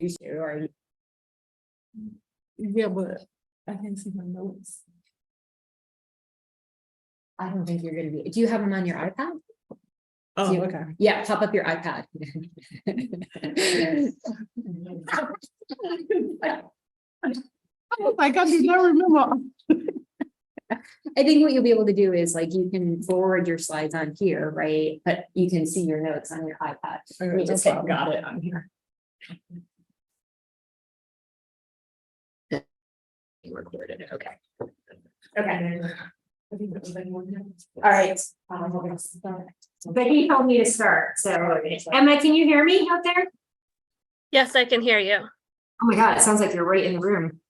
Or Yeah, but I can't see my notes. I don't think you're gonna be, do you have them on your iPad? Oh, You- okay. Yeah, pop up your iPad. Like I do not remember. I think what you'll be able to do is like, you can forward your slides on here, right? But you can see your notes on your iPad. Let me No just hit problem. got it on here. You recorded it, okay. Okay. All right. But he told me to start, so Emma, can you hear me out there? Yes, I can hear you. Oh my God, it sounds like you're right in the room.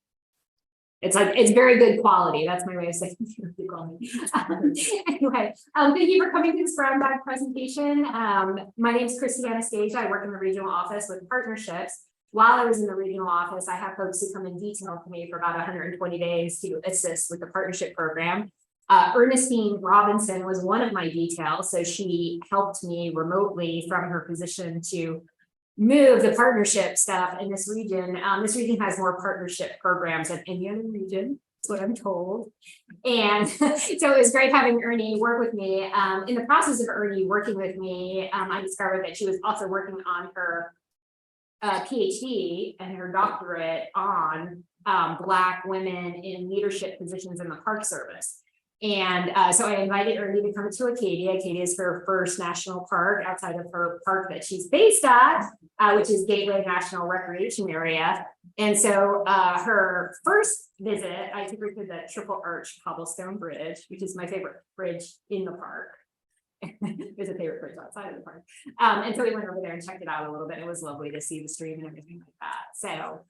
It's like, it's very good quality. That's my way of saying it's good quality. Anyway, thank you for coming to this brown bag presentation. My name is Christy Anastasia. I work in the regional office with partnerships. While I was in the regional office, I have folks who come in detail to me for about 120 days to assist with the partnership program. Ernestine Robinson was one of my details, so she helped me remotely from her position to move the partnership stuff in this region. This region has more partnership programs than any other region. That's what I'm told. And so it was great having Earnie work with me. In the process of Earnie working with me, I discovered that she was also working on her PhD and her doctorate on Black women in leadership positions in the Park Service. And so I invited Earnie to come to Acadia. Acadia is her first national park outside of her park that she's based at, which is Gateway National Recreation Area. And so her first visit, I took her to the Triple Arch Cobblestone Bridge, which is my favorite bridge in the park. There's a favorite bridge outside of the park. And so we went over there and checked it out a little bit. It was lovely to see the stream and everything like that. So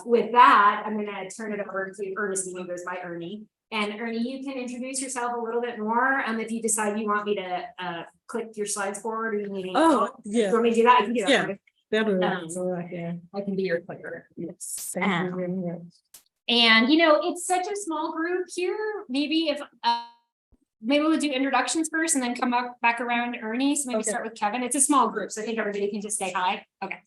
with that, I'm going to turn it over to Ernestine, who goes by Earnie. And Earnie, you can introduce yourself a little bit more. If you decide you want me to click your slides forward, or you need Oh, yeah. you want me to do that? I can do that. Yeah. for you. That's all I can. I can be your clicker. Yes. Thank you very much. And it's such a small group here. Maybe if maybe we'll do introductions first and then come back around to Earnie. So maybe Okay. start with Kevin. It's a small group, so I think everybody can just say hi. Okay.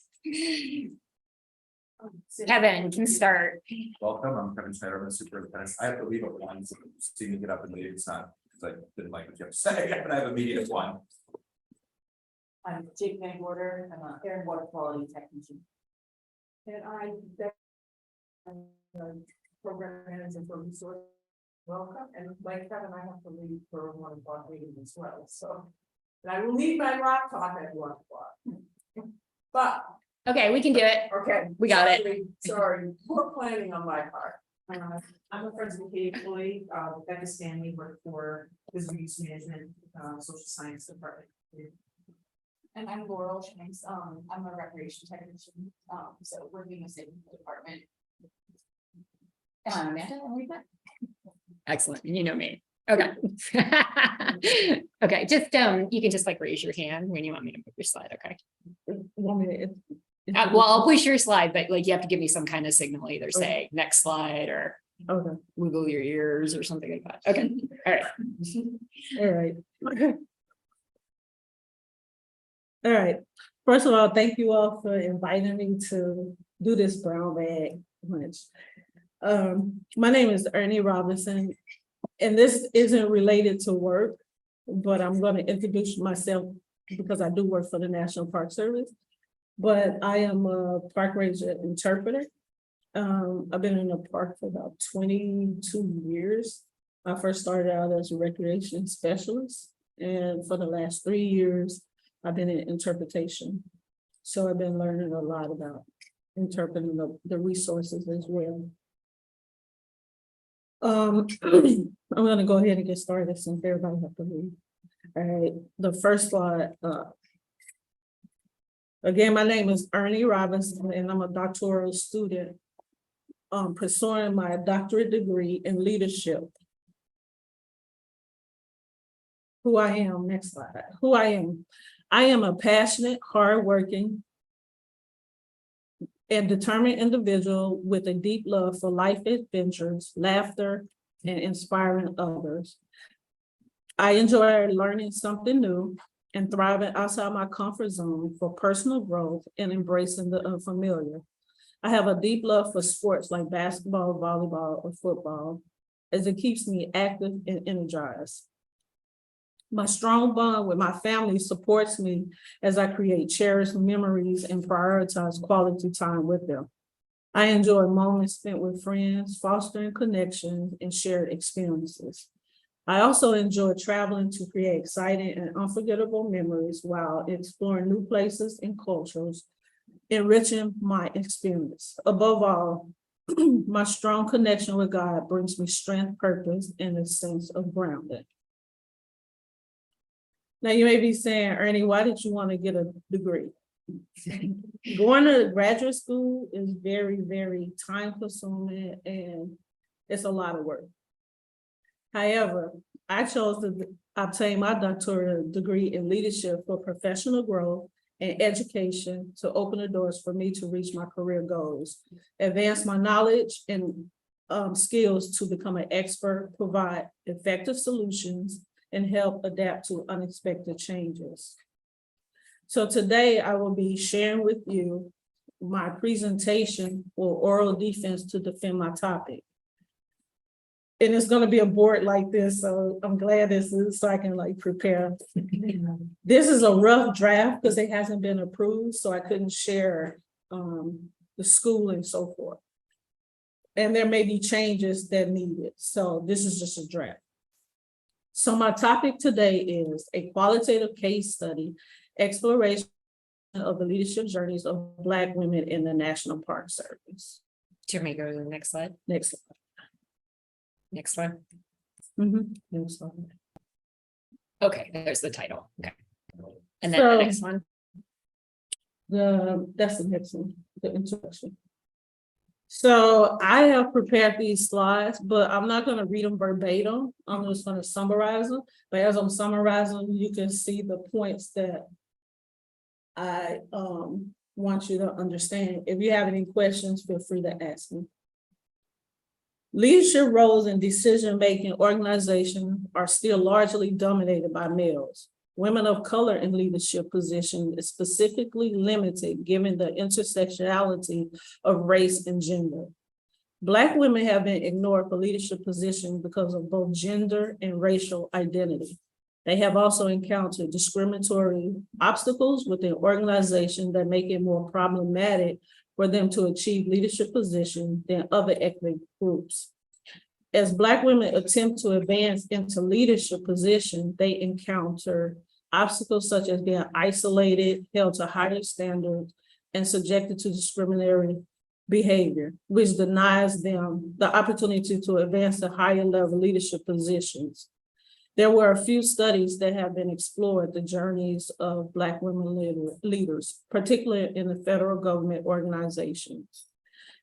Kevin can start. Welcome, I'm Kevin Schneider, I'm a superintendent. I have to leave at 1, so seeing you get up and leave, it's not, because I didn't like what you have to say, but I have a meeting at 1. I'm Jake Van Gorder, I'm an air and water quality technician. And program manager for resource. Welcome, and like Kevin, I have to leave for 1 o'clock meeting as well, so. And I will leave my laptop at 1 o'clock. But, Okay, we can do it. okay. We got it. Sorry, poor planning on my part. I'm a President employee, Becca Stanley, work for Visitor Use Management, Social Science Department. And I'm Laurel Shanks, I'm a recreation technician, so we're in the same department. And I'm Amanda, and we've met. Excellent. You know me. Okay. Okay, just you can just like raise your hand when you want me to move your slide. Okay. Want me to- Well, I'll push your slide, but like you have to give me some kind of signal, either say next slide or Okay. wiggle your ears or something like that. Okay. All right. All right. All right. First of all, thank you all for inviting me to do this brown bag lunch. My name is Earnie Robinson, and this isn't related to work, but I'm going to introduce myself because I do work for the National Park Service. But I am a park ranger interpreter. I've been in the park for about 22 years. I first started out as a recreation specialist, and for the last 3 years, I've been in interpretation. So I've been learning a lot about interpreting the resources as well. I'm going to go ahead and get started since everybody has to leave. All right, the first slide. Again, my name is Earnie Robinson, and I'm a doctoral student pursuing my doctorate degree in leadership. Who I am, next slide. Who I am. I am a passionate, hardworking, and determined individual with a deep love for life adventures, laughter, and inspiring others. I enjoy learning something new and thriving outside my comfort zone for personal growth and embracing the unfamiliar. I have a deep love for sports like basketball, volleyball, or football, as it keeps me active and energized. My strong bond with my family supports me as I create cherished memories and prioritize quality time with them. I enjoy moments spent with friends, fostering connections and shared experiences. I also enjoy traveling to create exciting and unforgettable memories while exploring new places and cultures, enriching my experience. Above all, my strong connection with God brings me strength, purpose, and a sense of grounding. Now you may be saying, Ernie, why did you want to get a degree? Going to graduate school is very, very time consuming and it's a lot of work. However, I chose to obtain my doctoral degree in leadership for professional growth and education to open the doors for me to reach my career goals, advance my knowledge and skills to become an expert, provide effective solutions, and help adapt to unexpected changes. So today I will be sharing with you my presentation for oral defense to defend my topic. And it's going to be a board like this, so I'm glad this is so I can like prepare. This is a rough draft because it hasn't been approved, so I couldn't share the school and so forth. And there may be changes that needed, so this is just a draft. So my topic today is a qualitative case study, exploration of the leadership journeys of Black women in the National Park Service. Do you want me to go to the next slide? Next slide. Next one. Next slide. Okay, there's the title. Okay. And then So- the next one. That's the next one, the introduction. So I have prepared these slides, but I'm not going to read them verbatim. I'm just going to summarize them. But as I'm summarizing, you can see the points that I want you to understand. If you have any questions, feel free to ask me. Leadership roles in decision-making organizations are still largely dominated by males. Women of color in leadership positions is specifically limited given the intersectionality of race and gender. Black women have been ignored for leadership positions because of both gender and racial identity. They have also encountered discriminatory obstacles within organizations that make it more problematic for them to achieve leadership positions than other ethnic groups. As Black women attempt to advance into leadership positions, they encounter obstacles such as being isolated, held to higher standards, and subjected to discriminatory behavior, which denies them the opportunity to advance to higher level leadership positions. There were a few studies that have been explored the journeys of Black women leaders, particularly in the federal government organizations.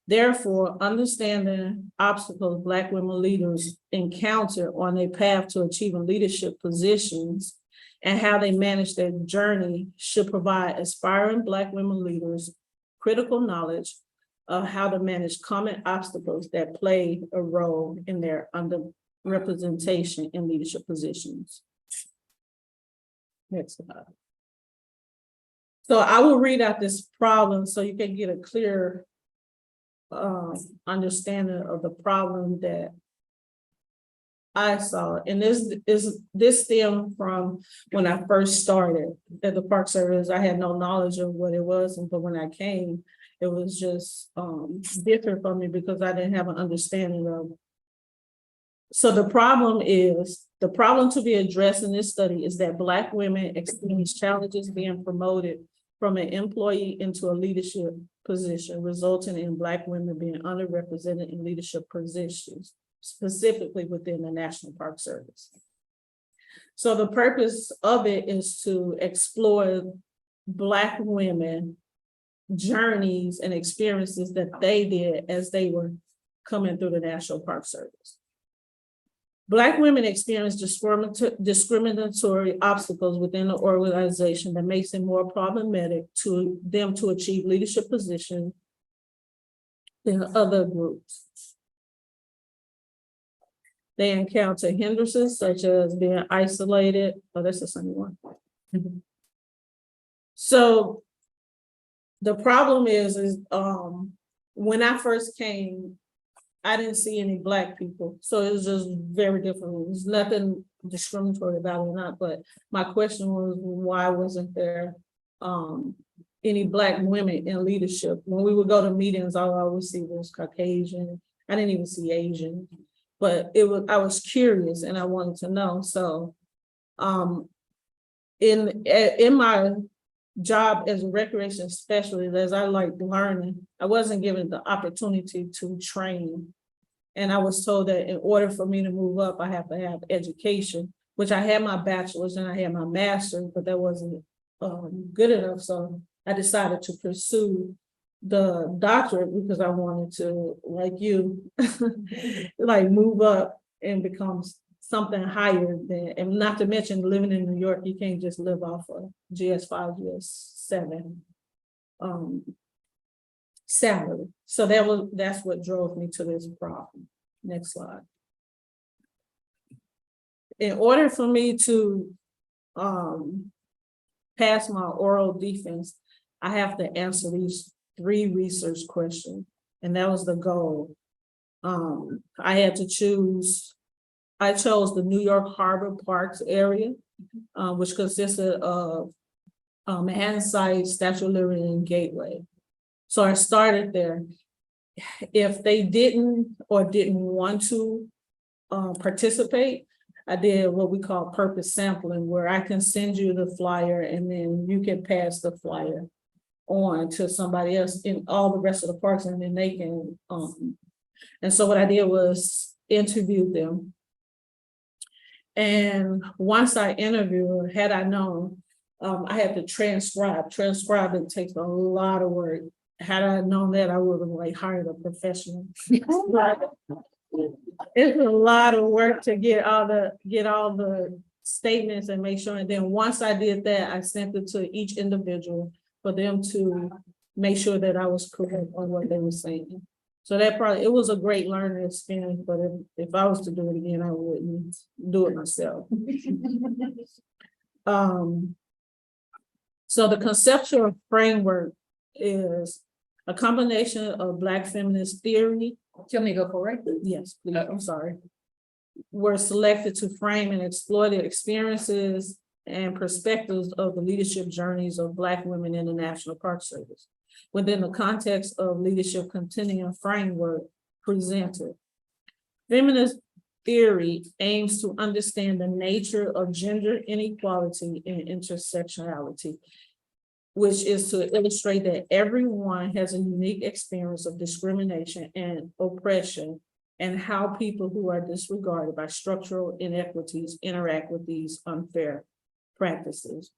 Therefore, understanding obstacles Black women leaders encounter on their path to achieving leadership positions and how they manage their journey should provide aspiring Black women leaders critical knowledge of how to manage common obstacles that play a role in their underrepresentation in leadership positions. Next slide. So I will read out this problem so you can get a clear understanding of the problem that I saw. And this stemmed from when I first started at the Park Service. I had no knowledge of what it was, but when I came, it was just different for me because I didn't have an understanding of. So the problem to be addressed in this study is that Black women experience challenges being promoted from an employee into a leadership position, resulting in Black women being underrepresented in leadership positions, specifically within the National Park Service. So the purpose of it is to explore Black women journeys and experiences that they did as they were coming through the National Park Service. Black women experience discriminatory obstacles within the organization that makes it more problematic to them to achieve leadership positions than other groups. They encounter hindrances such as being isolated. Oh, that's the same one. So the problem is when I first came, I didn't see any Black people, so it was just very different. There's nothing discriminatory about it or not, but my question was, why wasn't there any Black women in leadership? When we would go to meetings, all I would see was Caucasian. I didn't even see Asian, but I was curious and I wanted to know. So in my job as a recreation specialist, as I like learning, I wasn't given the opportunity to train. And I was told that in order for me to move up, I have to have education, which I had my bachelor's and I had my master's, but that wasn't good enough. So I decided to pursue the doctorate because I wanted to, like you, like move up and become something higher than, and not to mention living in New York, you can't just live off of GS5, GS7 salary. So that's what drove me to this problem. Next slide. In order for me to pass my oral defense, I have to answer these 3 research questions, and that was the goal. I chose the New York Harbor Parks area, which consisted of Manhattan Site, Statue of Liberty, and Gateway. So I started there. If they didn't want to participate, I did what we call purpose sampling, where I can send you the flyer and then you can pass the flyer on to somebody else in all the rest of the parks, and then they can, and so what I did was interview them. And once I interviewed, had I known, I had to transcribe. Transcribing takes a lot of work. Had I known that, I would have like hired a professional. It's a lot of work to get all the statements and make sure. And then once I did that, I sent it to each individual for them to make sure that I was correct on what they were saying. So it was a great learning experience, but if I was to do it again, I wouldn't do it myself. So the conceptual framework is a combination of Black feminist theory. Do you want me to go forward? Yes, please, I'm sorry. Were selected to frame and explore the experiences and perspectives of the leadership journeys of Black women in the National Park Service within the context of leadership continuum framework presented. Feminist theory aims to understand the nature of gender inequality and intersectionality, which is to illustrate that everyone has a unique experience of discrimination and oppression, and how people who are disregarded by structural inequities interact with these unfair practices.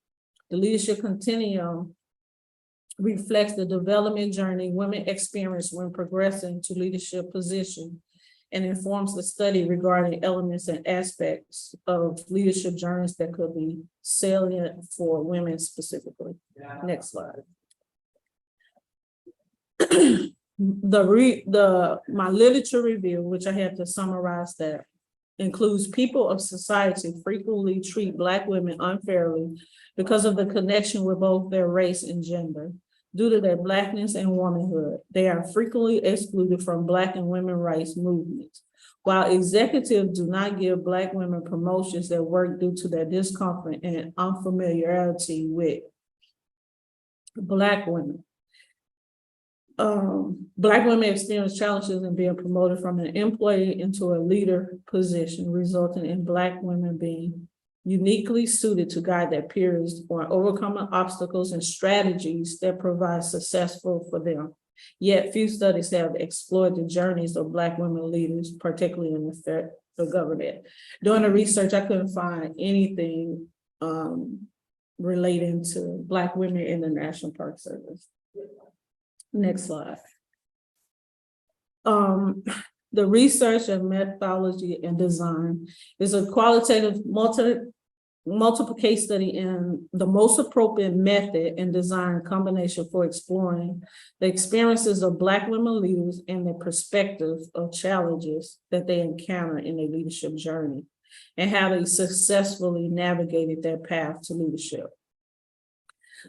The leadership continuum reflects the development journey women experience when progressing to leadership position, and informs the study regarding elements and aspects of leadership journeys that could be salient for women specifically. Next slide. My literature review, which I had to summarize, that includes people of society frequently treat Black women unfairly because of the connection with both their race and gender. Due to their Blackness and womanhood, they are frequently excluded from Black and women rights movements. While executives do not give Black women promotions at work due to their discomfort and unfamiliarity with Black women. Black women experience challenges in being promoted from an employee into a leader position, resulting in Black women being uniquely suited to guide their peers on overcoming obstacles and strategies that provide successful for them. Yet few studies have explored the journeys of Black women leaders, particularly in the government. During the research, I couldn't find anything relating to Black women in the National Park Service. Next slide. The research and methodology and design is a qualitative multiple case study in the most appropriate method and design combination for exploring the experiences of Black women leaders and the perspectives of challenges that they encounter in their leadership journey and how they successfully navigated their path to leadership.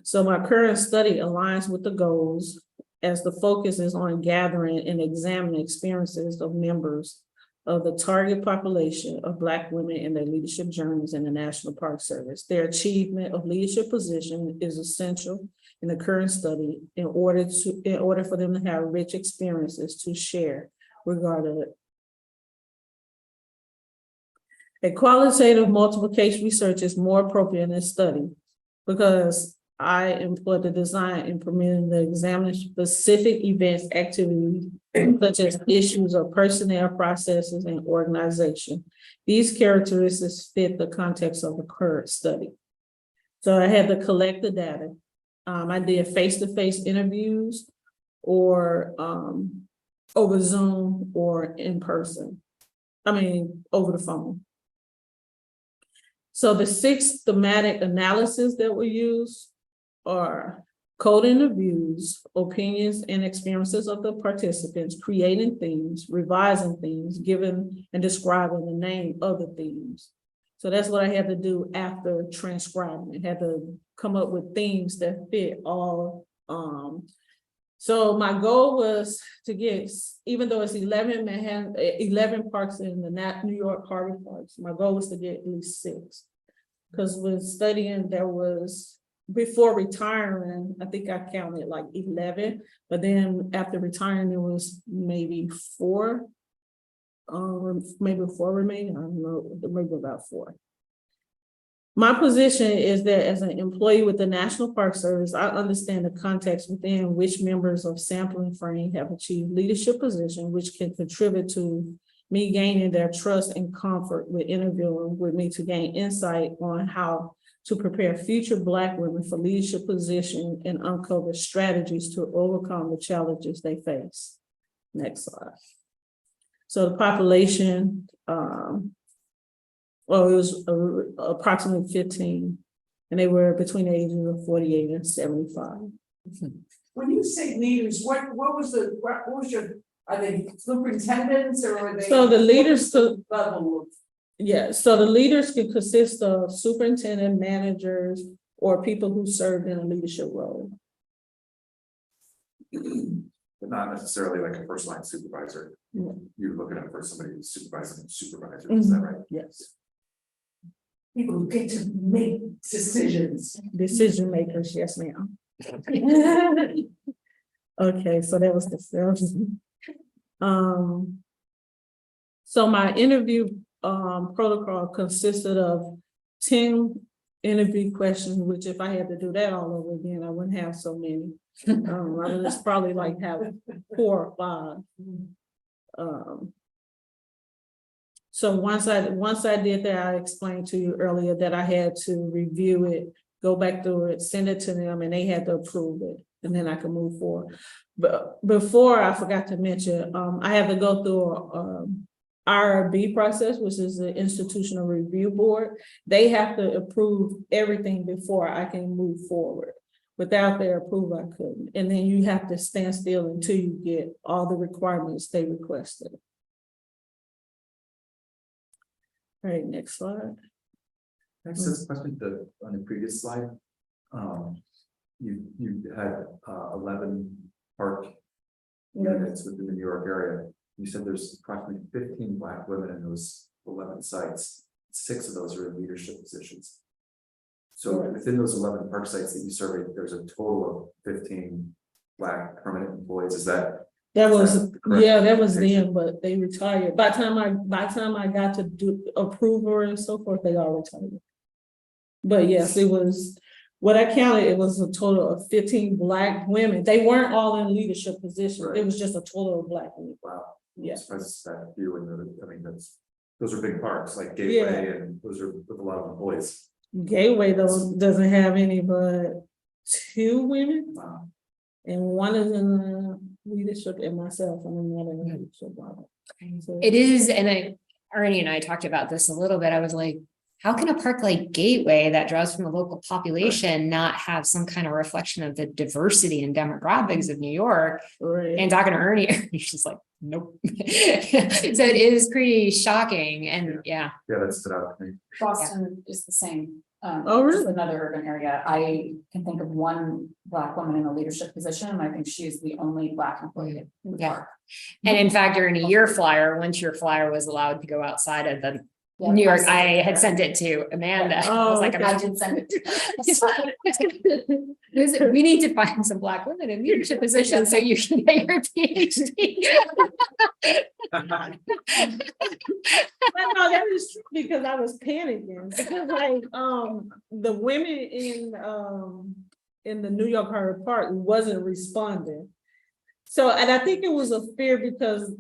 So my current study aligns with the goals as the focus is on gathering and examining experiences of members of the target population of Black women in their leadership journeys in the National Park Service. Their achievement of leadership position is essential in the current study in order for them to have rich experiences to share regarding it. A qualitative multiplication research is more appropriate in this study because I employ the design and permitting the examining specific events, activities, such as issues of personnel, processes, and organization. These characteristics fit the context of the current study. So I had to collect the data. I did face-to-face interviews or over Zoom or in person. Over the phone. So the 6 thematic analysis that we use are coding the views, opinions, and experiences of the participants, creating themes, revising themes, giving and describing the name of the themes. So that's what I had to do after transcribing. I had to come up with themes that fit all. So my goal was to get, even though it's 11 parks in the New York Harbor Parks, my goal was to get at least 6. Because with studying, there was, before retiring, I think I counted like 11, but then after retiring, there was maybe 4, maybe 4 remaining, I don't know, maybe about 4. My position is that as an employee with the National Park Service, I understand the context within which members of sampling frame have achieved leadership position, which can contribute to me gaining their trust and comfort with interviewing with me to gain insight on how to prepare future Black women for leadership position and uncover strategies to overcome the challenges they face. Next slide. So the population, it was approximately 15, and they were between the ages of 48 and 75. When you say leaders, what was your, are they superintendents or are they? So the leaders, level of? Yeah, so the leaders can consist of superintendent, managers, or people who served in a leadership role. But not necessarily like a first line supervisor. Yeah. You're looking at for somebody who's supervising supervisor, is that right? Yes, People who get to make decisions. decision makers, yes, ma'am. Okay, so that was the first. So my interview protocol consisted of 10 interview questions, which if I had to do that all over again, I wouldn't have so many. I would just probably like have 4 or 5. So once I did that, I explained to you earlier that I had to review it, go back through it, send it to them, and they had to approve it, and then I could move forward. But before, I forgot to mention, I had to go through IRB process, which is the Institutional Review Board. They have to approve everything before I can move forward. Without their approval, I couldn't. And then you have to stand still until you get all the requirements they requested. All right, next slide. Next is question on the previous slide. You had 11 park units within the New York area. You said there's approximately 15 Black women in those 11 sites. 6 of those are in leadership positions. So within those 11 park sites that you surveyed, there's a total of 15 Black permanent employees. Is that? That was, yeah, that was interpretation? them, but they retired. By the time I got to do approval and so forth, they all retired. But yes, it was, what I counted, it was a total of 15 Black women. They weren't all in leadership positions. Right. It was just a total of Black women. Wow. Yes. That's that few, and those are big parks like Gateway, and those are with a lot of employees. Gateway doesn't have any but 2 women. Wow. And one is in the leadership and myself, and I'm not in the leadership. So, It is, and Earnie and I talked about this a little bit. I was like, how can a park like Gateway that draws from the local population not have some kind of reflection of the diversity and demographics of New York? right. And talking to Earnie, he's just like, nope. So it is pretty shocking, and yeah. Yeah, that stood out to me. Boston is the same. Oh, just really? another urban area. I can think of one Black woman in a leadership position, and I think she's the only Black employee in the Yeah. park. And in fact, Earnie, your flyer, once your flyer was allowed to go outside of the Yeah, New York, sent it I to had her. sent it to Amanda. Yeah. I was like, okay. I Amanda, did send it to her. we need to find some Black women in leadership positions so you can get your PhD. But no, that is true because I was panicking because like the women in the New York Harbor Park wasn't responding. So and I think it was a fear because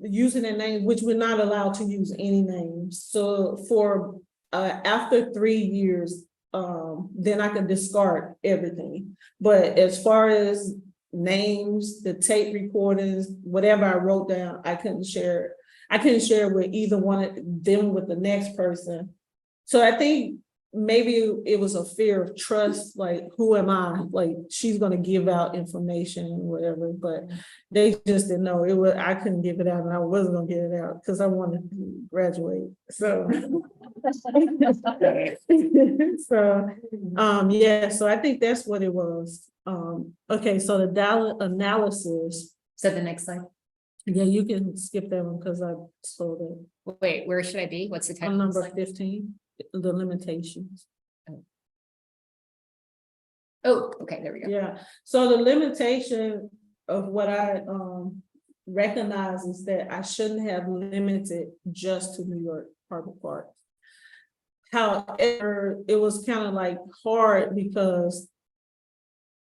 using a name, which we're not allowed to use any names. So for after 3 years, then I can discard everything. But as far as names, the tape recordings, whatever I wrote down, I couldn't share it. I couldn't share it with either one of them with the next person. So I think maybe it was a fear of trust, like who am I? Like she's gonna give out information or whatever, but they just didn't know. It was I couldn't give it out and I wasn't gonna get it out because I wanted to graduate. So yeah, so I think that's what it was. Okay, so the data analysis. So the next slide. Yeah, you can skip that one because I sold it. Wait, where should I be? What's the On title? number 15, the limitations. Oh, okay, there we go. Yeah, so the limitation of what I recognize is that I shouldn't have limited just to New York Harbor Park. However, it was kind of like hard because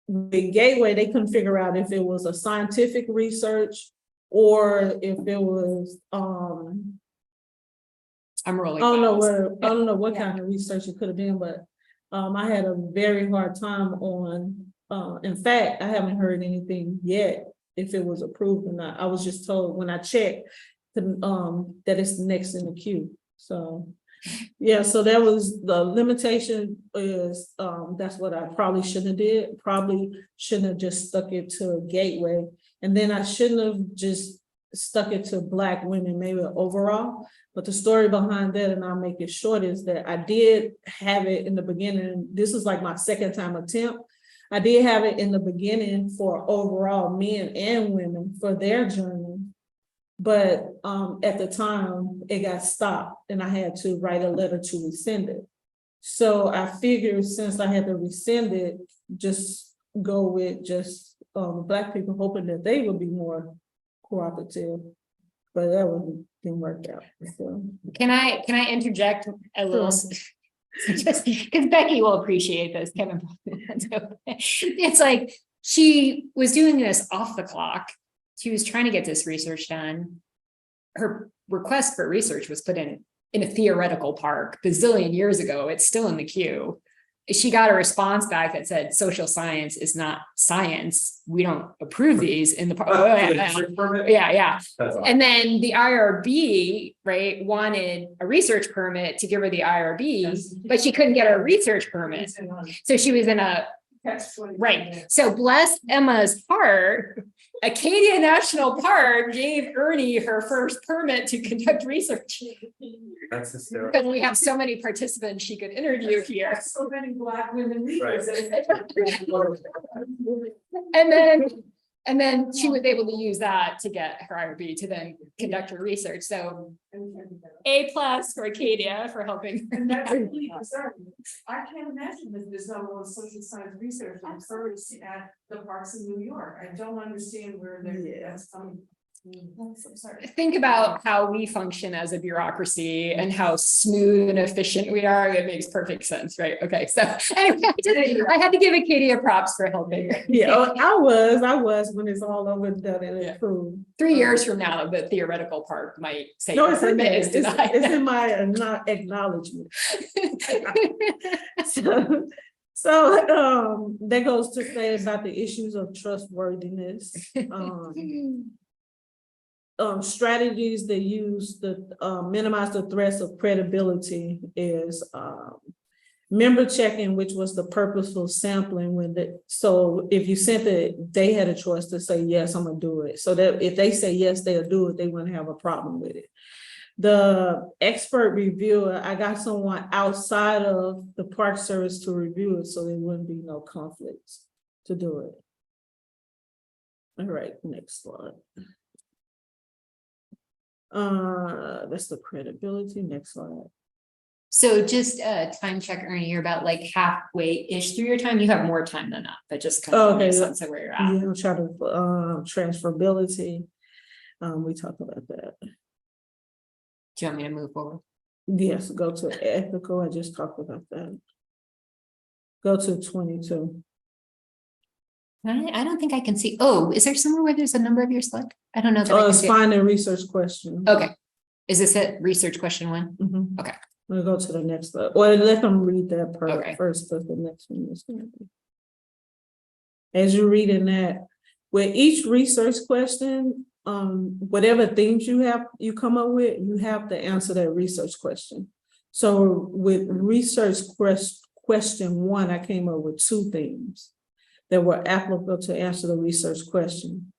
the Gateway, they couldn't figure out if it was a scientific research or if it was I'm rolling. I don't know eyes. what kind of research it could have been, but I had a very hard time on in fact, I haven't heard anything yet if it was approved or not. I was just told when I checked that it's next in the queue. So yeah, so that was the limitation is that's what I probably shouldn't have did. Probably shouldn't have just stuck it to a Gateway. And then I shouldn't have just stuck it to Black women, maybe overall. But the story behind that, and I'll make it short, is that I did have it in the beginning. This is like my second time attempt. I did have it in the beginning for overall men and women for their journey. But at the time it got stopped and I had to write a letter to rescind it. So I figured since I had to rescind it, just go with just Black people, hoping that they would be more cooperative. But that didn't work out. So. Can I interject a little? Sure. Just because Becky will appreciate this, Kevin. It's like she was doing this off the clock. She was trying to get this research done. Her request for research was put in a theoretical park bazillion years ago. It's still in the queue. She got a response back that said social science is not science. We don't approve these in the park. Yeah. That's awesome. And then the IRB, right, wanted a research permit to give her the IRB, but she couldn't get her research permit. So she was in a, right. So bless Emma's heart, Acadia National Park gave Earnie her first permit to conduct research. That's hysterical. Because we have so many participants she could interview here. So many Black women leaders. And then she was able to use that to get her IRB to then conduct her research. So A+ for Acadia for helping. And that's really concerning. I can't imagine that there's no more social science research on first at the parks in New York. I don't understand where that's coming. That's absurd. Think about how we function as a bureaucracy and how smooth and efficient we are. It makes perfect sense, right? Okay, so anyway, I had to give Acadia props for helping. Yeah, I was when it's all over and done and approved. 3 years from now, the theoretical part might say No, your it's in permit there. is denied. It's in my acknowledgement. So that goes to say about the issues of trustworthiness. Strategies they use to minimize the threats of credibility is member checking, which was the purposeful sampling. So if you sent it, they had a choice to say, yes, I'm gonna do it. So that if they say yes, they'll do it, they wouldn't have a problem with it. The expert reviewer, I got someone outside of the Park Service to review it, so there wouldn't be no conflicts to do it. All right, next slide. That's the credibility, next slide. So just time check, Ernie, you're about like halfway-ish through your time. You have more time than that, but just kind of Okay, a sense of where you're at. Yeah, I'm trying to, transferability, we talked about that. Do you want me to move forward? Yes, go to ethical, I just talked about that. Go to 22. I don't think I can see. Oh, is there somewhere where there's a number of your select? I don't know that I can It's see it. finding research question. Okay. Is this it? Research question 1? Mhm. Okay. We'll go to the next one. Well, let them read that part Okay. first, but the next one is gonna be. As you're reading that, with each research question, whatever themes you come up with, you have to answer that research question. So with research question 1, I came up with 2 themes that were applicable to answer the research question.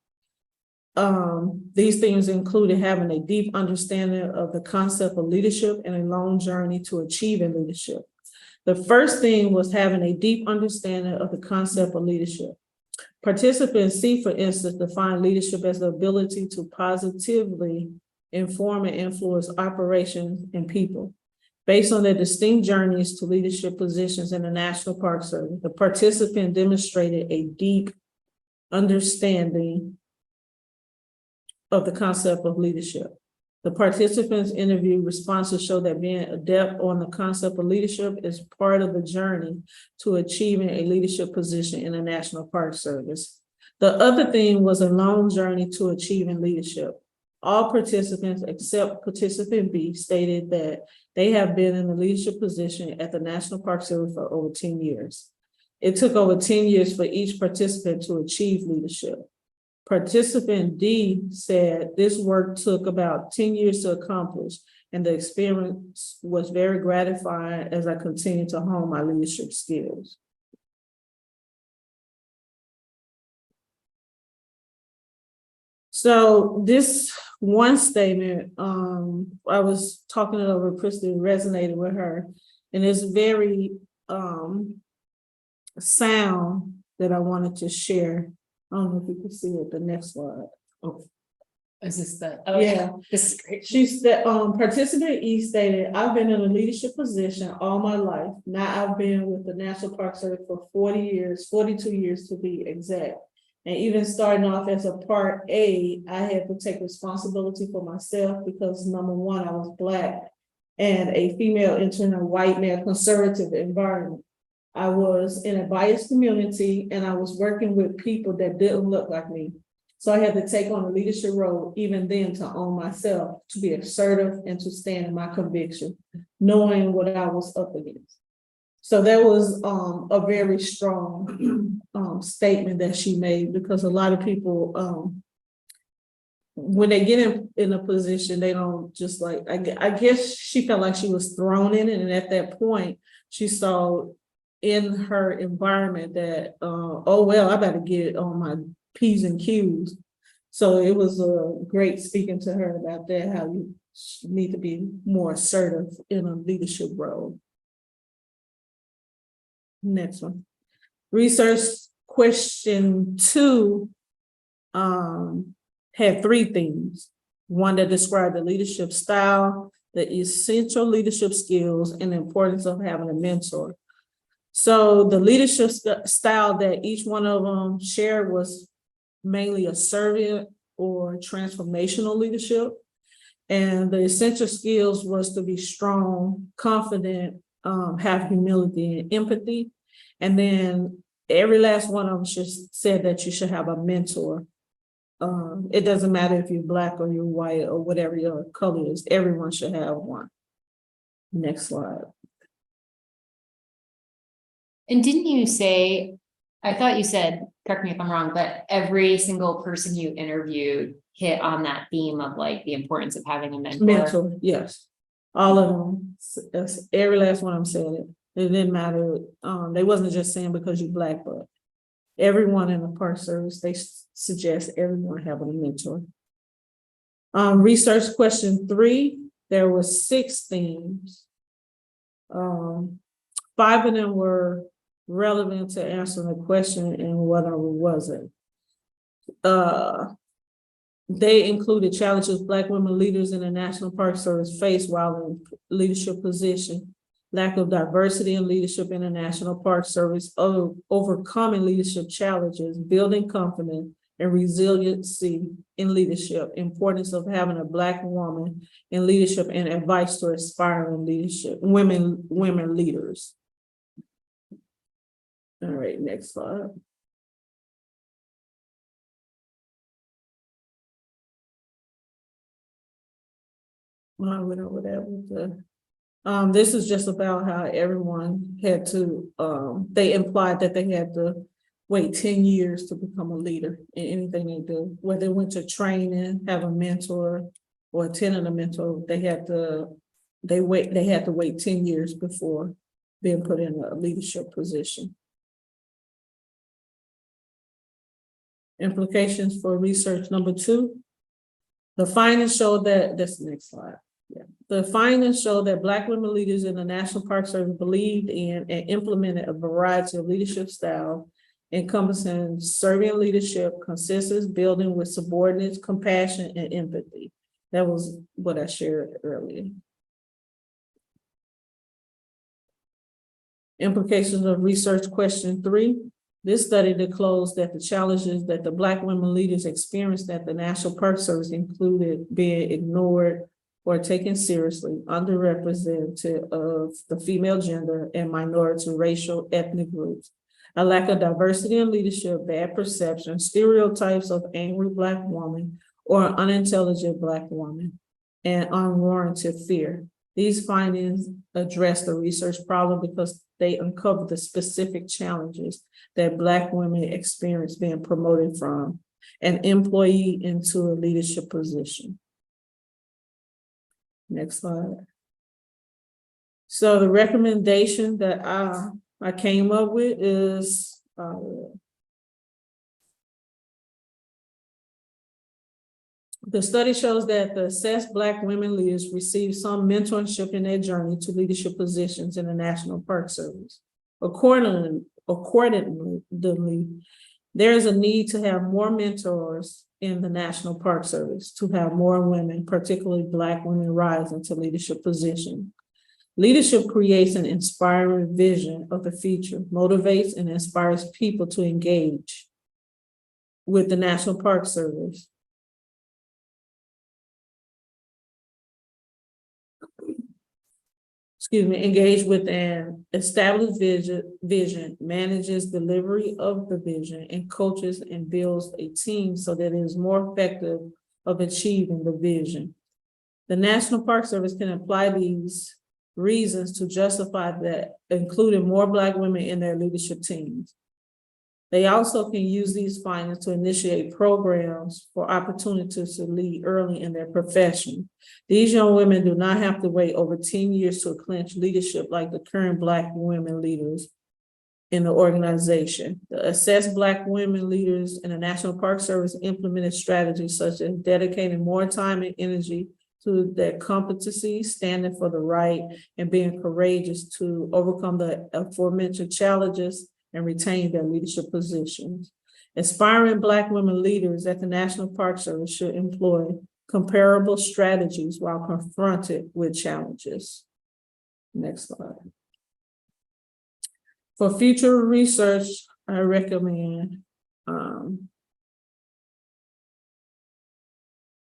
These things included having a deep understanding of the concept of leadership and a long journey to achieving leadership. The first thing was having a deep understanding of the concept of leadership. Participants C, for instance, define leadership as the ability to positively inform and influence operations and people. Based on their distinct journeys to leadership positions in the National Park Service, the participant demonstrated a deep understanding of the concept of leadership. The participants' interview responses show that being adept on the concept of leadership is part of the journey to achieving a leadership position in the National Park Service. The other thing was a long journey to achieving leadership. All participants except participant B stated that they have been in a leadership position at the National Park Service for over 10 years. It took over 10 years for each participant to achieve leadership. Participant D said this work took about 10 years to accomplish, and the experience was very gratifying as I continue to hone my leadership skills. So this one statement, I was talking it over, Kristen resonated with her, and it's very sound that I wanted to share. I don't know if you can see it, the next slide. Oh, Is this the? yeah. This is great. She's the participant E stated, I've been in a leadership position all my life. Now I've been with the National Park Service for 40 years, 42 years to be exact. And even starting off as a part A, I had to take responsibility for myself because number one, I was Black and a female entering a white male conservative environment. I was in a biased community and I was working with people that didn't look like me. So I had to take on a leadership role even then to own myself, to be assertive and to stand in my conviction, knowing what I was up against. So that was a very strong statement that she made, because a lot of people, when they get in a position, they don't just like, I guess she felt like she was thrown in it. And at that point, she saw in her environment that, oh, well, I better get on my P's and Q's. So it was great speaking to her about that, how you need to be more assertive in a leadership role. Next one. Research question 2 had 3 themes. One that described the leadership style, the essential leadership skills, and the importance of having a mentor. So the leadership style that each one of them shared was mainly assertive or transformational leadership. And the essential skills was to be strong, confident, have humility and empathy. And then every last one of them just said that you should have a mentor. It doesn't matter if you're Black or you're white or whatever your color is, everyone should have one. Next slide. And didn't you say, I thought you said, correct me if I'm wrong, but every single person you interviewed hit on that theme of like the importance of having a mentor? Mentor, yes. All of them, every last one of them said it. It didn't matter. They wasn't just saying because you're Black, but everyone in the Park Service, they suggest everyone having a mentor. Research question 3 there were 6 themes. 5 of them were relevant to answering the question and one of them wasn't. They included challenges Black women leaders in the National Park Service face while in leadership position, lack of diversity in leadership in the National Park Service, overcoming leadership challenges, building confidence and resiliency in leadership, importance of having a Black woman in leadership, and advice to aspiring women leaders. All right, next slide. I went over that with the, this is just about how everyone had to, they implied that they had to wait 10 years to become a leader in anything they do. Whether they went to training, have a mentor, or attended a mentor, they had to wait 10 years before being put in a leadership position. Implications for research number 2. The findings show that, that's the next slide. Yeah. The findings show that Black women leaders in the National Park Service believed in and implemented a variety of leadership styles, encompassing serving leadership, consensus building with subordinates, compassion, and empathy. That was what I shared earlier. Implications of research question 3. This study disclosed that the challenges that the Black women leaders experienced at the National Park Service included being ignored or taken seriously, underrepresented of the female gender and minority racial ethnic groups, a lack of diversity in leadership, bad perception, stereotypes of angry Black woman or unintelligent Black woman, and unwarranted fear. These findings address the research problem because they uncover the specific challenges that Black women experience being promoted from an employee into a leadership position. Next slide. So the recommendation that I came up with is the study shows that the assessed Black women leaders receive some mentorship in their journey to leadership positions in the National Park Service. Accordingly, there is a need to have more mentors in the National Park Service, to have more women, particularly Black women, rise into leadership positions. Leadership creates an inspiring vision of the future, motivates and inspires people to engage with the National Park Service. Engage with an established vision, manages delivery of the vision, and coaches and builds a team so that it is more effective of achieving the vision. The National Park Service can apply these reasons to justify that including more Black women in their leadership teams. They also can use these findings to initiate programs for opportunities to lead early in their profession. These young women do not have to wait over 10 years to clinch leadership like the current Black women leaders in the organization. The assessed Black women leaders in the National Park Service implemented strategies such as dedicating more time and energy to their competency, standing for the right, and being courageous to overcome the aforementioned challenges and retain their leadership positions. Aspiring Black women leaders at the National Park Service should employ comparable strategies while confronted with challenges. Next slide. For future research, I recommend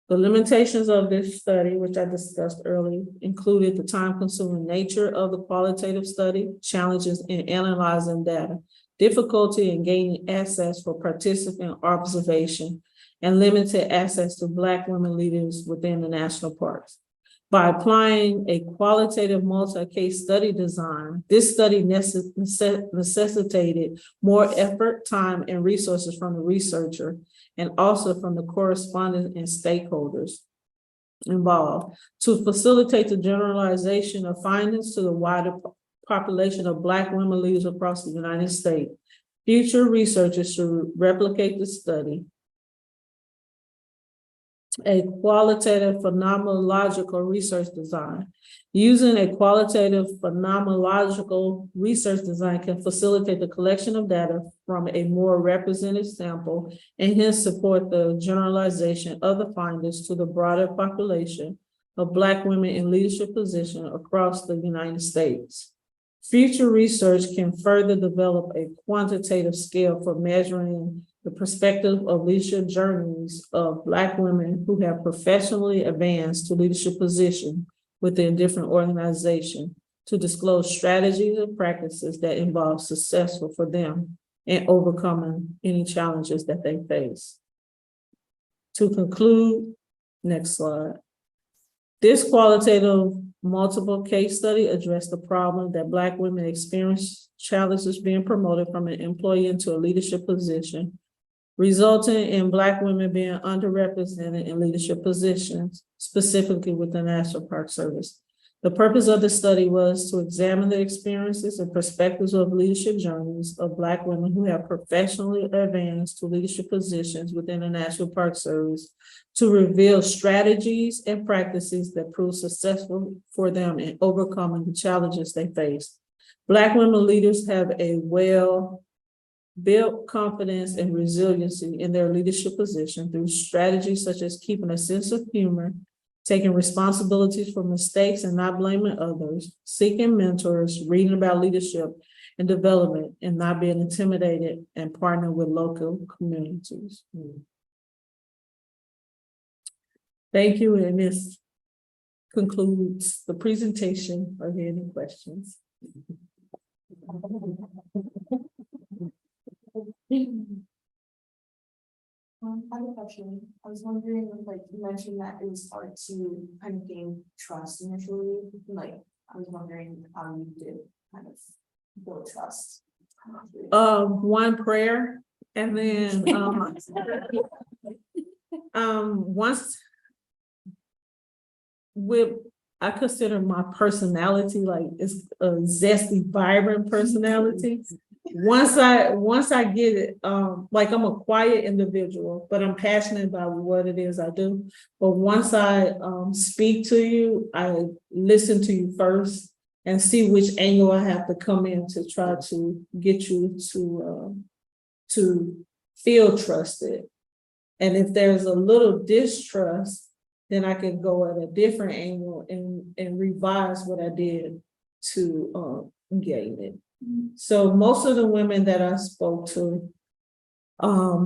the limitations of this study, which I discussed earlier, included the time-consuming nature of the qualitative study, challenges in analyzing data, difficulty in gaining access for participant observation, and limited access to Black women leaders within the national parks. By applying a qualitative multi-case study design, this study necessitated more effort, time, and resources from the researcher, and also from the correspondents and stakeholders involved to facilitate the generalization of findings to the wider population of Black women leaders across the United States. Future researchers should replicate the study a qualitative phenomenological research design. Using a qualitative phenomenological research design can facilitate the collection of data from a more representative sample and hence support the generalization of the findings to the broader population of Black women in leadership positions across the United States. Future research can further develop a quantitative scale for measuring the perspective of leadership journeys of Black women who have professionally advanced to leadership positions within different organizations to disclose strategies and practices that involve successful for them in overcoming any challenges that they face. To conclude, next slide. This qualitative multiple case study addressed the problem that Black women experience challenges being promoted from an employee into a leadership position, resulting in Black women being underrepresented in leadership positions, specifically with the National Park Service. The purpose of the study was to examine the experiences and perspectives of leadership journeys of Black women who have professionally advanced to leadership positions within the National Park Service to reveal strategies and practices that prove successful for them in overcoming the challenges they face. Black women leaders have a well-built confidence and resiliency in their leadership position through strategies such as keeping a sense of humor, taking responsibilities for mistakes and not blaming others, seeking mentors, reading about leadership and development, and not being intimidated, and partnering with local communities. Thank you, and this concludes the presentation. Are there any questions? I have a question. I was wondering, like, you mentioned that it was hard to kind of gain trust initially. Like, I was wondering how you did kind of build trust. One prayer, and then once with I consider my personality like it's a zesty, vibrant personality. Once I get it, like I'm a quiet individual, but I'm passionate about what it is I do. But once I speak to you, I listen to you first and see which angle I have to come in to try to get you to feel trusted. And if there's a little distrust, then I can go at a different angle and revise what I did to gain it. So most of the women that I spoke to,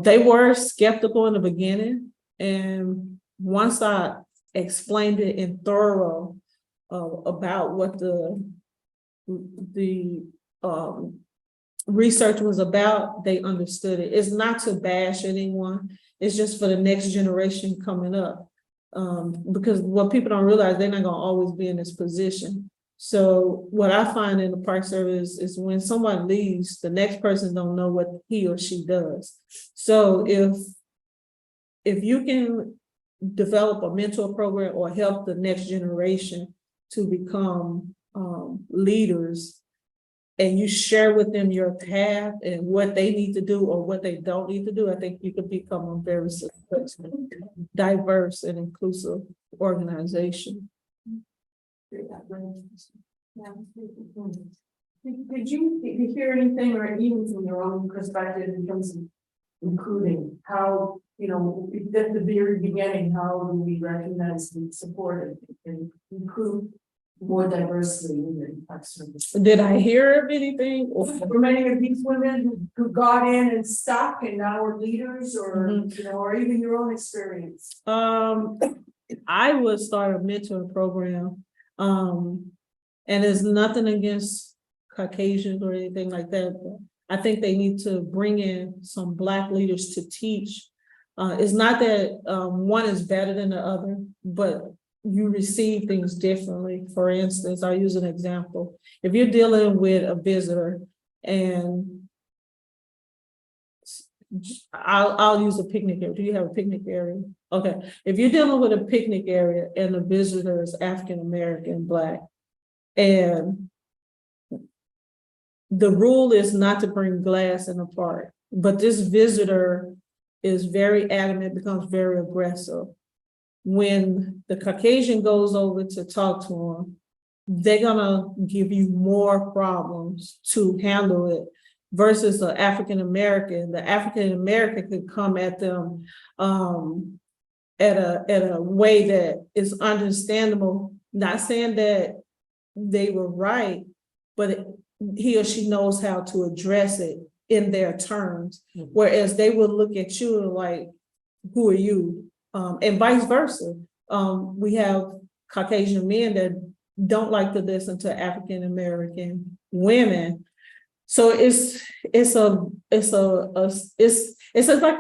they were skeptical in the beginning. And once I explained it in thorough about what the research was about, they understood it. It's not to bash anyone. It's just for the next generation coming up. Because what people don't realize, they're not gonna always be in this position. So what I find in the Park Service is when someone leaves, the next person don't know what he or she does. So if you can develop a mentor program or help the next generation to become leaders, and you share with them your path and what they need to do or what they don't need to do, I think you can become a very successful, diverse, and inclusive organization. Yeah. Did you hear anything, or even from your own perspective, in terms of including how, you know, at the very beginning, how do we recognize and support and include more diversity in the Park Service? Did I hear of anything? For many of these women who got in and stuck and now are leaders, or you know, or even your own experience? I would start a mentoring program. And there's nothing against Caucasians or anything like that. But I think they need to bring in some Black leaders to teach. It's not that one is better than the other, but you receive things differently. For instance, I'll use an example. If you're dealing with a visitor, and I'll use a picnic area. Do you have a picnic area? Okay. If you're dealing with a picnic area and the visitor is African-American, Black, and the rule is not to bring glass in the park, but this visitor is very adamant, becomes very aggressive. when the Caucasian goes over to talk to them, they're gonna give you more problems to handle it versus the African American. The African American could come at them at a way that is understandable. Not saying that they were right, but he or she knows how to address it in their terms. Whereas they would look at you like, who are you? And vice versa. We have Caucasian men that don't like to listen to African American women. So it's like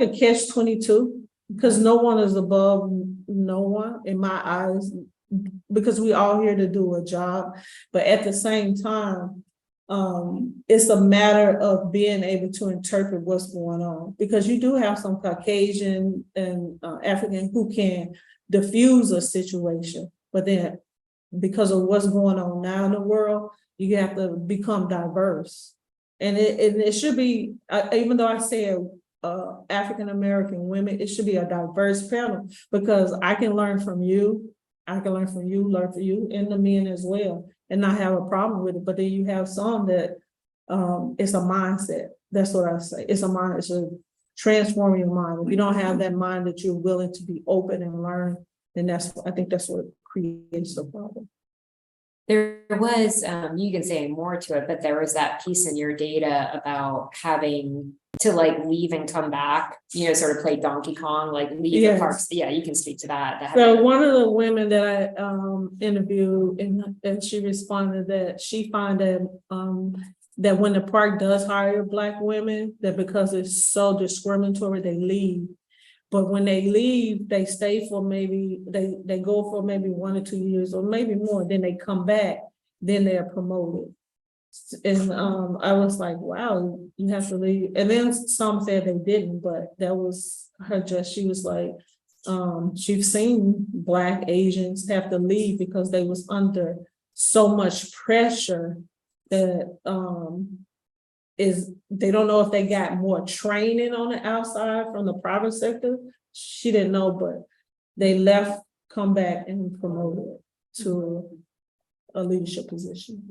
a catch-22, because no one is above no one in my eyes, because we all here to do a job. But at the same time, it's a matter of being able to interpret what's going on, because you do have some Caucasian and African who can diffuse a situation, but then because of what's going on now in the world, you have to become diverse. And it should be, even though I said African American women, it should be a diverse panel, because I can learn from you, learn from you, and the men as well, and not have a problem with it. But then you have some that it's a mindset. That's what I say. It's a mind. It's a transform your mind. If you don't have that mind that you're willing to be open and learn, then I think that's what creates the problem. There was, you can say more to it, but there was that piece in your data about having to like leave and come back, sort of play Donkey Kong, like leave the parks. Yeah, you can speak to that. So one of the women that I interviewed, and she responded that she found that that when the park does hire Black women, that because it's so discriminatory, they leave. But when they leave, they stay for they go for maybe 1 or 2 years or maybe more. Then they come back, then they're promoted. And I was like, wow, you have to leave. And then some said they didn't, but that was her she was like, she's seen Black Asians have to leave because they was under so much pressure that they don't know if they got more training on the outside from the private sector. She didn't know, but they left, come back, and promoted to a leadership position.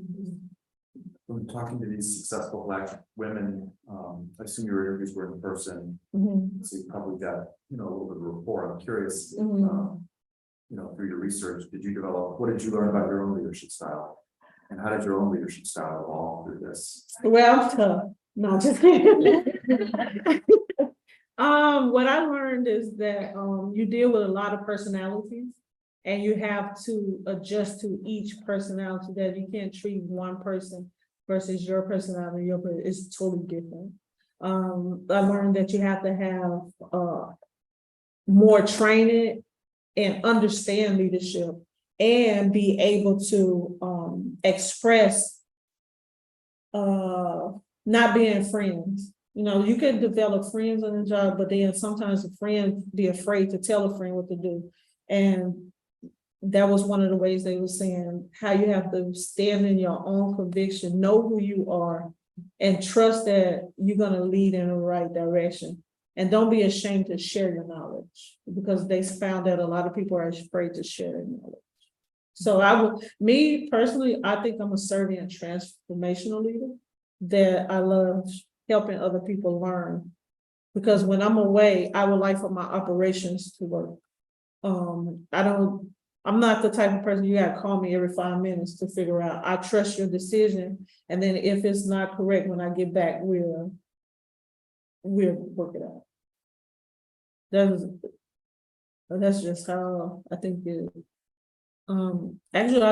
When talking to these successful Black women, I assume your interviews were in person, so you probably got a little bit of rapport. I'm curious, through your research, what did you learn about your own leadership style? And how did your own leadership style evolve through this? Well, I'm tough. No, just kidding. What I learned is that you deal with a lot of personalities, and you have to adjust to each personality. That you can't treat one person versus your personality. It's totally different. I learned that you have to have more training and understand leadership, and be able to express not being friends. You can develop friends on the job, but then sometimes a friend be afraid to tell a friend what to do. And that was one of the ways they were saying how you have to stand in your own conviction, know who you are, and trust that you're going to lead in the right direction. And don't be ashamed to share your knowledge, because they found that a lot of people are afraid to share their knowledge. So me personally, I think I'm a servant and transformational leader, that I love helping other people learn, because when I'm away, I would like for my operations to work. I'm not the type of person you gotta call me every 5 minutes to figure out. I trust your decision, and then if it's not correct, when I get back, we'll work it out. That's just how I think it. Actually,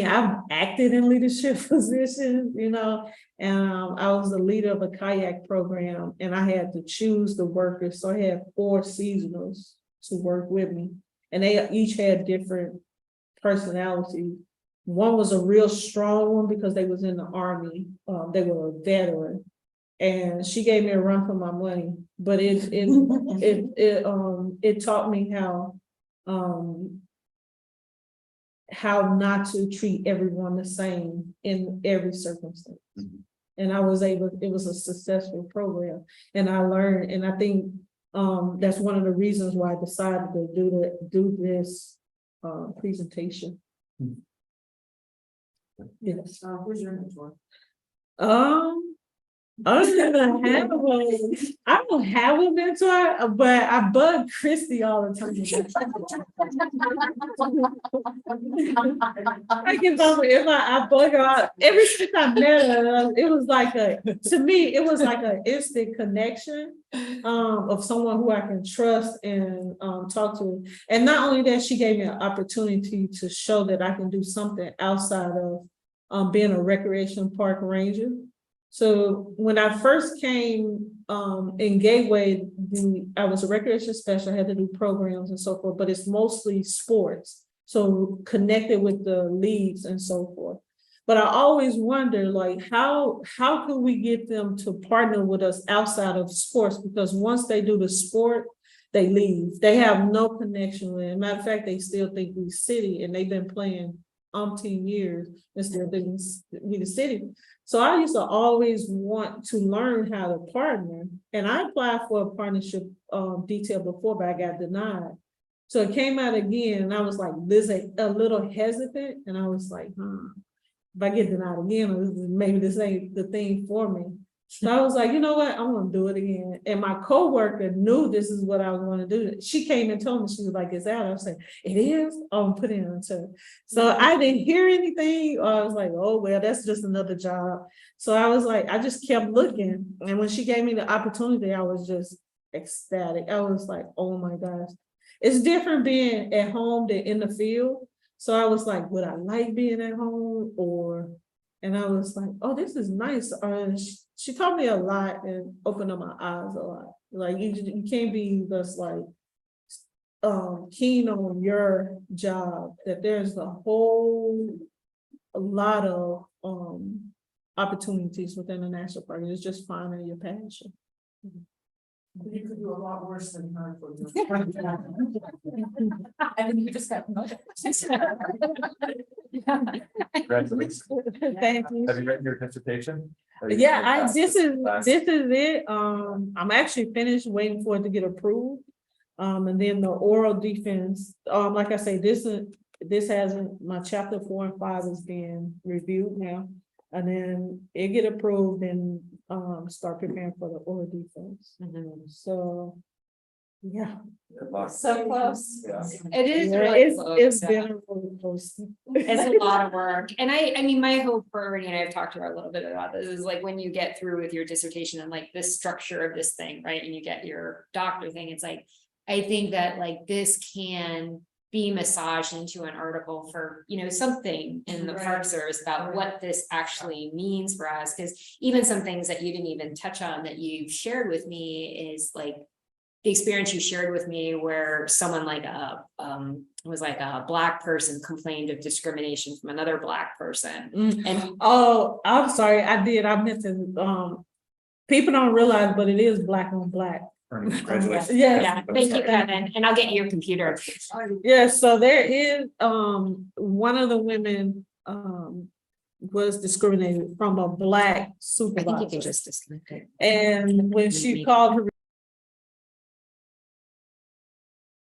I've acted in leadership positions, and I was the leader of a kayak program, and I had to choose the workers. So I had 4 seasonals to work with me, and they each had different personalities. One was a real strong one because they was in the Army. They were a veteran, and she gave me a run for my money. But it taught me how not to treat everyone the same in every circumstance. And it was a successful program, and I learned, and I think That's one of the reasons why I decided to do this presentation. Yes. Who's your mentor? I don't have I don't have a mentor, but I bug Christy all the time. I can tell if I bug her out. Ever since I met her, it was like to me, it was like an instant connection of someone who I can trust and talk to. And not only that, she gave me an opportunity to show that I can do something outside of being a recreation park ranger. So when I first came in Gateway, I was a recreation specialist, I had to do programs and so forth, but it's mostly sports. So connected with the leagues and so forth. But I always wonder, like, how can we get them to partner with us outside of sports? Because once they do the sport, they leave. They have no connection with it. Matter of fact, they still think we city, and they've been playing umpteen years and still think we the city. So I used to always want to learn how to partner, and I applied for a partnership detail before, but I got denied. So it came out again, and I was like, this a little hesitant, and I was like, if I get denied again, maybe this ain't the thing for me. So I was like, you know what, I'm gonna do it again. And my coworker knew this is what I was gonna do. She came and told me, she was like, it's out. I was like, it is? Oh, put it on. So I didn't hear anything. I was like, oh, well, that's just another job. So I was like, I just kept looking. And when she gave me the opportunity, I was just ecstatic. I was like, oh my gosh. It's different being at home than in the field. So I was like, would I like being at home and I was like, oh, this is nice. She taught me a lot and opened up my eyes a lot. Like you can't be just like keen on your job, that there's a lot of opportunities within the national park. It's just finding your passion. You could do a lot worse than her for you. I think you just got promoted. Congratulations. Thank you. Have you written your dissertation? Yeah, this is it. I'm actually finished waiting for it to get approved. And then the oral defense, like I say, this hasn't, my chapter 4 and 5 is being reviewed now. And then it get approved and start preparing for the oral defense. So yeah. So close. Yeah. It is Yeah, really close. it's been a roller coaster. It's a lot of work. And I mean, my hope for Earnie, and I've talked to her a little bit about this, is like when you get through with your dissertation and like this structure of this thing, right? And you get your doctor thing, it's like, I think that like this can be massaged into an article for, something in the Park Service about what this actually means for us. Because even some things that you didn't even touch on that you shared with me is like the experience you shared with me where someone like was like a Black person complained of discrimination from another Black person. And oh, I'm sorry, I meant to people don't realize, but it is Black on Black. Congratulations. yeah, thank you, Kevin. And I'll get you your computer. Yeah, so there is one of the women was discriminated from a Black I think you can supervisor. just disconnect it. And when she called her